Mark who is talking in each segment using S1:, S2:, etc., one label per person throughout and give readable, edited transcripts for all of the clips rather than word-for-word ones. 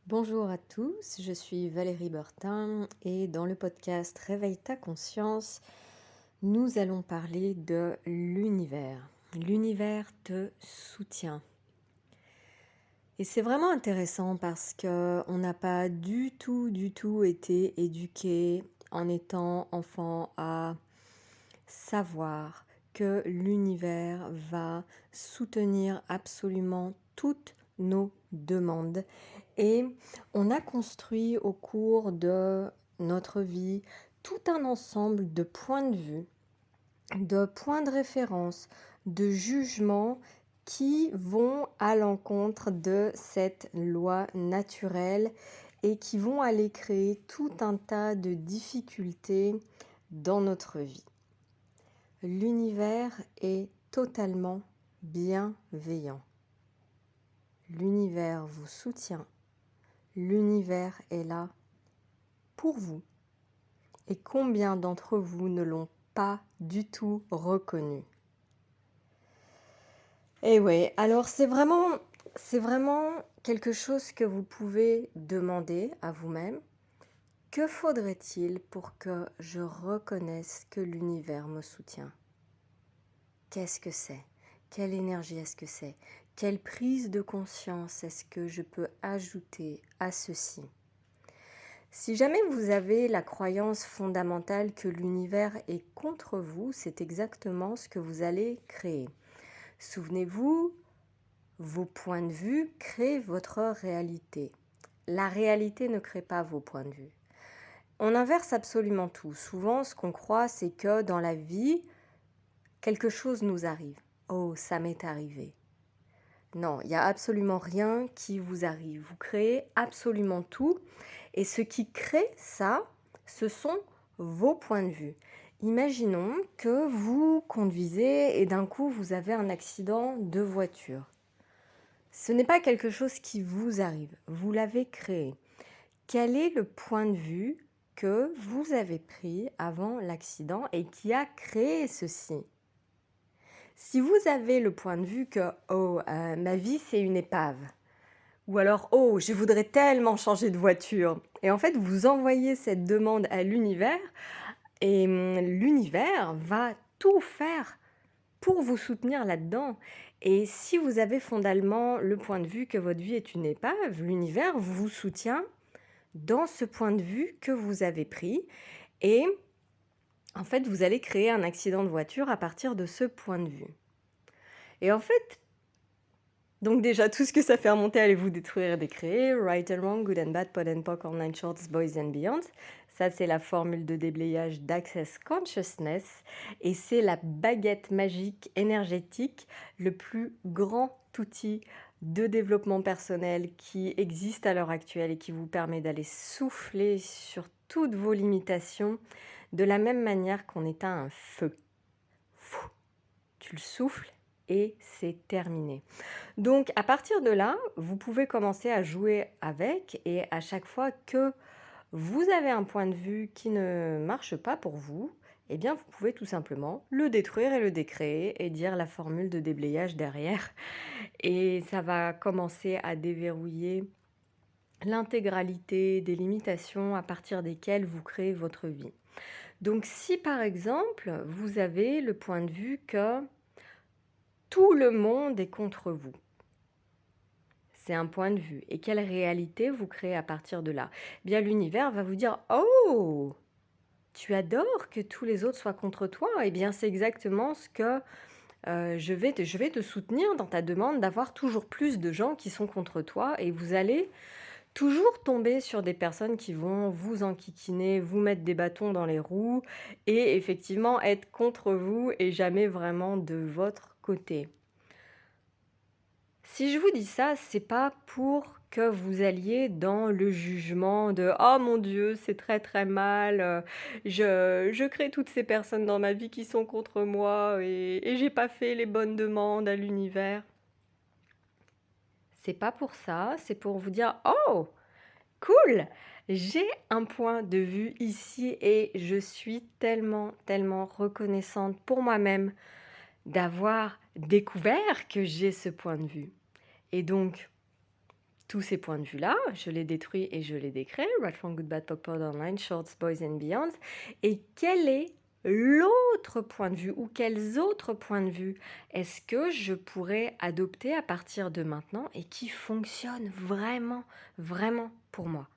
S1: Bonjour à tous, je suis Valérie Bertin et dans le podcast Réveille ta conscience, nous allons parler de l'univers. L'univers te soutient. Et c'est vraiment intéressant parce qu'on n'a pas du tout été éduqué en étant enfant à savoir que l'univers va soutenir absolument toutes nos demandes. Et on a construit au cours de notre vie tout un ensemble de points de vue, de points de référence, de jugements qui vont à l'encontre de cette loi naturelle et qui vont aller créer tout un tas de difficultés dans notre vie. L'univers est totalement bienveillant. L'univers vous soutient. L'univers est là pour vous. Et combien d'entre vous ne l'ont pas du tout reconnu? Et oui, alors c'est vraiment quelque chose que vous pouvez demander à vous-même. Que faudrait-il pour que je reconnaisse que l'univers me soutient? Qu'est-ce que c'est? Quelle énergie est-ce que c'est? Quelle prise de conscience est-ce que je peux ajouter à ceci? Si jamais vous avez la croyance fondamentale que l'univers est contre vous, c'est exactement ce que vous allez créer. Souvenez-vous, vos points de vue créent votre réalité. La réalité ne crée pas vos points de vue. On inverse absolument tout. Souvent, ce qu'on croit, c'est que dans la vie, quelque chose nous arrive. Oh, ça m'est arrivé. Non, il n'y a absolument rien qui vous arrive. Vous créez absolument tout. Et ce qui crée ça, ce sont vos points de vue. Imaginons que vous conduisez et d'un coup, vous avez un accident de voiture. Ce n'est pas quelque chose qui vous arrive. Vous l'avez créé. Quel est le point de vue que vous avez pris avant l'accident et qui a créé ceci ? Si vous avez le point de vue que ma vie c'est une épave, ou alors je voudrais tellement changer de voiture, et en fait vous envoyez cette demande à l'univers et l'univers va tout faire pour vous soutenir là-dedans. Et si vous avez fondamentalement le point de vue que votre vie est une épave, l'univers vous soutient dans ce point de vue que vous avez pris et en fait vous allez créer un accident de voiture à partir de ce point de vue. Et en fait, donc déjà, tout ce que ça fait remonter, allez-vous détruire et décréer, right and wrong, good and bad, pot and pock, all nine shorts, boys and beyond. Ça, c'est la formule de déblayage d'Access Consciousness et c'est la baguette magique énergétique, le plus grand outil de développement personnel qui existe à l'heure actuelle et qui vous permet d'aller souffler sur toutes vos limitations de la même manière qu'on éteint un feu. Tu le souffles et c'est terminé. Donc à partir de là, vous pouvez commencer à jouer avec et à chaque fois que vous avez un point de vue qui ne marche pas pour vous, eh bien vous pouvez tout simplement le détruire et le décréer et dire la formule de déblayage derrière. Et ça va commencer à déverrouiller l'intégralité des limitations à partir desquelles vous créez votre vie. Donc si par exemple vous avez le point de vue que tout le monde est contre vous, c'est un point de vue. Et quelle réalité vous créez à partir de là ? Eh bien, l'univers va vous dire « Oh, tu adores que tous les autres soient contre toi ?» Eh bien, c'est exactement ce que je vais te soutenir dans ta demande d'avoir toujours plus de gens qui sont contre toi. Et vous allez toujours tomber sur des personnes qui vont vous enquiquiner, vous mettre des bâtons dans les roues et effectivement être contre vous et jamais vraiment de votre côté. Si je vous dis ça, c'est pas pour que vous alliez dans le jugement de « Oh mon Dieu, c'est très très mal, je crée toutes ces personnes dans ma vie qui sont contre moi et j'ai pas fait les bonnes demandes à l'univers. » C'est pas pour ça, c'est pour vous dire « Oh, cool, j'ai un point de vue ici et je suis tellement reconnaissante pour moi-même d'avoir découvert que j'ai ce point de vue. » Et donc, tous ces points de vue-là, je les détruis et je les décrée, Right, Wrong, Good, Bad, Pop, Pod, Online, Shorts, Boys and Beyond. Et quel est l'autre point de vue ou quels autres points de vue est-ce que je pourrais adopter à partir de maintenant et qui fonctionnent vraiment, vraiment pour moi?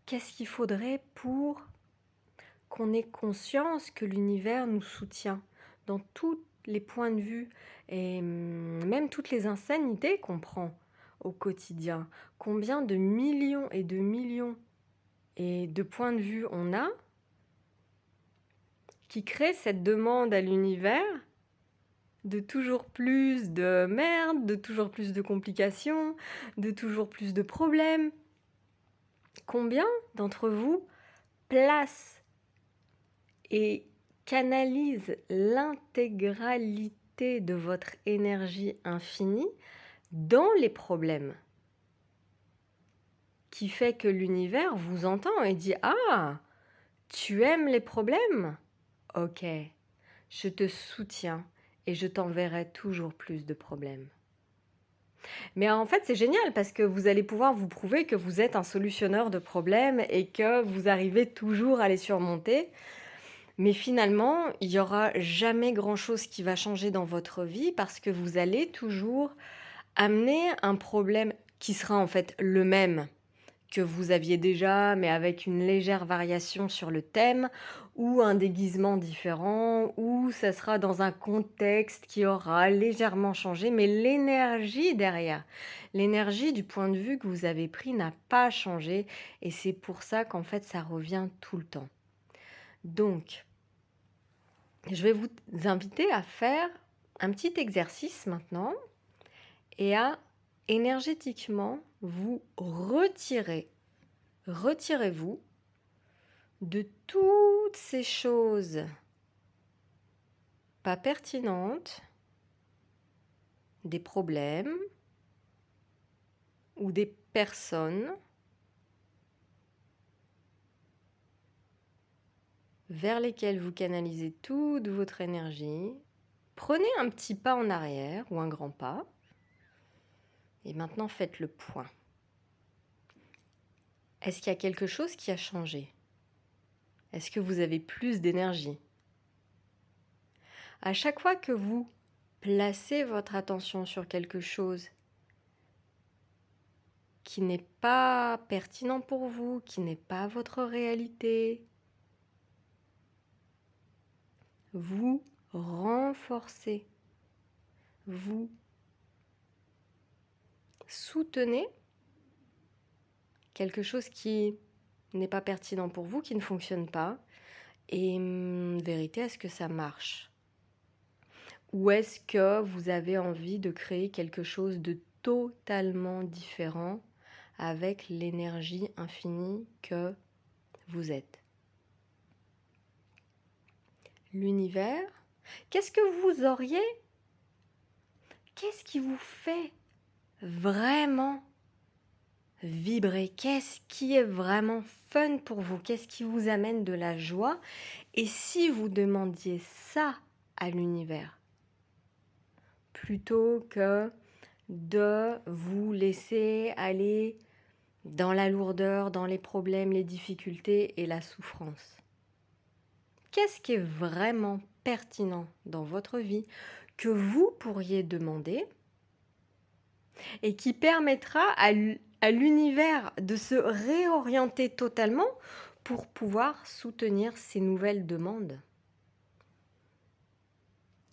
S1: Qu'est-ce qu'il faudrait pour qu'on ait conscience que l'univers nous soutient dans tous les points de vue et même toutes les insanités qu'on prend au quotidien? Combien de millions et de millions et de points de vue on a qui créent cette demande à l'univers de toujours plus de merde, de toujours plus de complications, de toujours plus de problèmes? Combien d'entre vous placent et canalise l'intégralité de votre énergie infinie dans les problèmes, qui fait que l'univers vous entend et dit: Ah, tu aimes les problèmes? Ok, je te soutiens et je t'enverrai toujours plus de problèmes. Mais en fait, c'est génial parce que vous allez pouvoir vous prouver que vous êtes un solutionneur de problèmes et que vous arrivez toujours à les surmonter. Mais finalement, il n'y aura jamais grand-chose qui va changer dans votre vie parce que vous allez toujours amener un problème qui sera en fait le même que vous aviez déjà, mais avec une légère variation sur le thème, ou un déguisement différent, ou ça sera dans un contexte qui aura légèrement changé, mais l'énergie derrière, l'énergie du point de vue que vous avez pris n'a pas changé, et c'est pour ça qu'en fait ça revient tout le temps. Donc, je vais vous inviter à faire un petit exercice maintenant et à énergétiquement vous retirez-vous de toutes ces choses pas pertinentes, des problèmes ou des personnes vers lesquelles vous canalisez toute votre énergie. Prenez un petit pas en arrière ou un grand pas. Et maintenant, faites le point. Est-ce qu'il y a quelque chose qui a changé? Est-ce que vous avez plus d'énergie? À chaque fois que vous placez votre attention sur quelque chose qui n'est pas pertinent pour vous, qui n'est pas votre réalité, vous renforcez, vous soutenez quelque chose qui n'est pas pertinent pour vous, qui ne fonctionne pas. Et vérité, est-ce que ça marche? Ou est-ce que vous avez envie de créer quelque chose de totalement différent avec l'énergie infinie que vous êtes? L'univers, qu'est-ce que vous auriez? Qu'est-ce qui vous fait vraiment vibrer? Qu'est-ce qui est vraiment fun pour vous? Qu'est-ce qui vous amène de la joie? Et si vous demandiez ça à l'univers, plutôt que de vous laisser aller dans la lourdeur, dans les problèmes, les difficultés et la souffrance? Qu'est-ce qui est vraiment pertinent dans votre vie que vous pourriez demander et qui permettra à l'univers de se réorienter totalement pour pouvoir soutenir ces nouvelles demandes?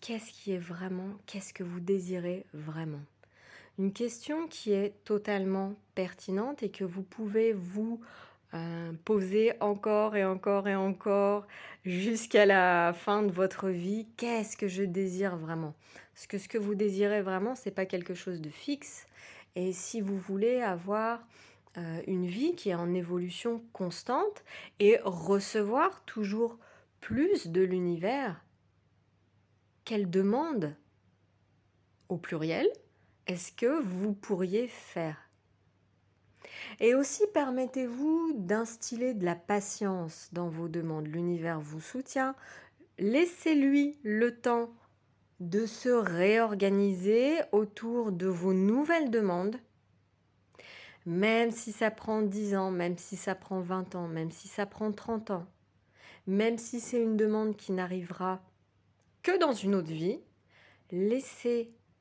S1: Qu'est-ce que vous désirez vraiment? Une question qui est totalement pertinente et que vous pouvez vous poser encore et encore et encore jusqu'à la fin de votre vie. Qu'est-ce que je désire vraiment? Parce que ce que vous désirez vraiment, c'est pas quelque chose de fixe. Et si vous voulez avoir une vie qui est en évolution constante et recevoir toujours plus de l'univers, quelle demande, au pluriel, est-ce que vous pourriez faire? Et aussi, permettez-vous d'instiller de la patience dans vos demandes. L'univers vous soutient. Laissez-lui le temps de se réorganiser autour de vos nouvelles demandes. Même si ça prend 10 ans, même si ça prend 20 ans, même si ça prend 30 ans, même si c'est une demande qui n'arrivera que dans une autre vie,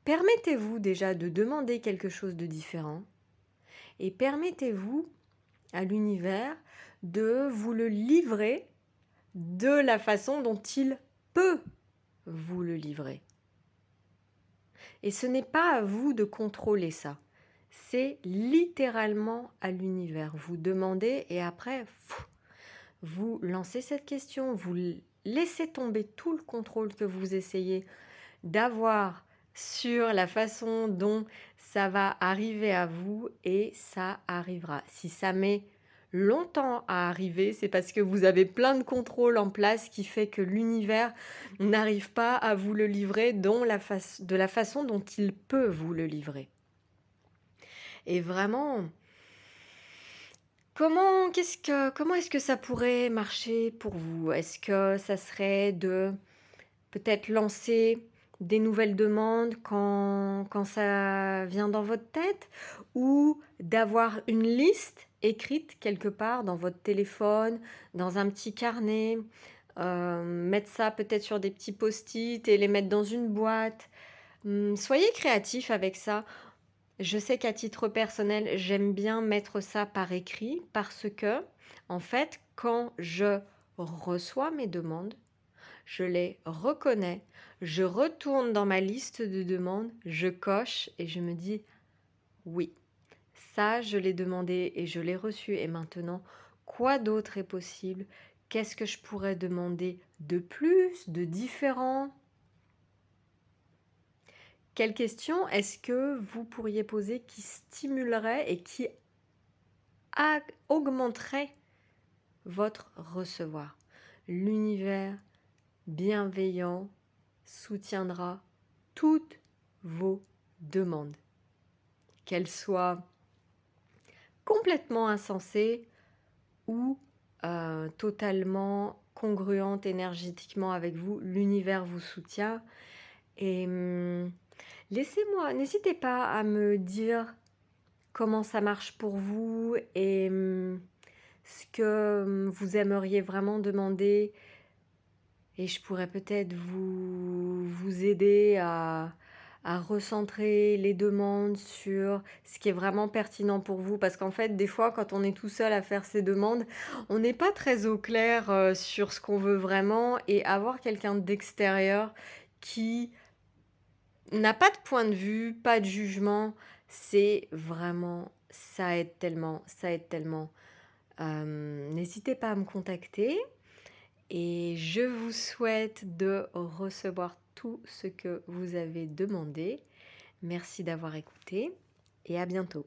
S1: permettez-vous déjà de demander quelque chose de différent et permettez-vous à l'univers de vous le livrer de la façon dont il peut vous le livrer. Et ce n'est pas à vous de contrôler ça. C'est littéralement à l'univers. Vous demandez et après, vous lancez cette question, vous laissez tomber tout le contrôle que vous essayez d'avoir sur la façon dont ça va arriver à vous et ça arrivera. Si ça met longtemps à arriver, c'est parce que vous avez plein de contrôles en place qui fait que l'univers n'arrive pas à vous le livrer de la façon dont il peut vous le livrer. Et vraiment, comment est-ce que ça pourrait marcher pour vous? Est-ce que ça serait de peut-être lancer des nouvelles demandes quand ça vient dans votre tête, ou d'avoir une liste écrite quelque part dans votre téléphone, dans un petit carnet, mettre ça peut-être sur des petits post-it et les mettre dans une boîte. Soyez créatif avec ça. Je sais qu'à titre personnel, j'aime bien mettre ça par écrit parce que, en fait, quand je reçois mes demandes, je les reconnais, je retourne dans ma liste de demandes, je coche et je me dis oui, ça je l'ai demandé et je l'ai reçu et maintenant, quoi d'autre est possible? Qu'est-ce que je pourrais demander de plus, de différent? Quelle question est-ce que vous pourriez poser qui stimulerait et qui augmenterait votre recevoir? L'univers bienveillant soutiendra toutes vos demandes, qu'elles soient complètement insensées ou totalement congruentes énergétiquement avec vous. L'univers vous soutient et n'hésitez pas à me dire comment ça marche pour vous et ce que vous aimeriez vraiment demander. Et je pourrais peut-être vous aider à recentrer les demandes sur ce qui est vraiment pertinent pour vous. Parce qu'en fait, des fois, quand on est tout seul à faire ces demandes, on n'est pas très au clair sur ce qu'on veut vraiment. Et avoir quelqu'un d'extérieur qui n'a pas de point de vue, pas de jugement, c'est vraiment, ça aide tellement, ça aide tellement. N'hésitez pas à me contacter. Et je vous souhaite de recevoir tout ce que vous avez demandé. Merci d'avoir écouté et à bientôt.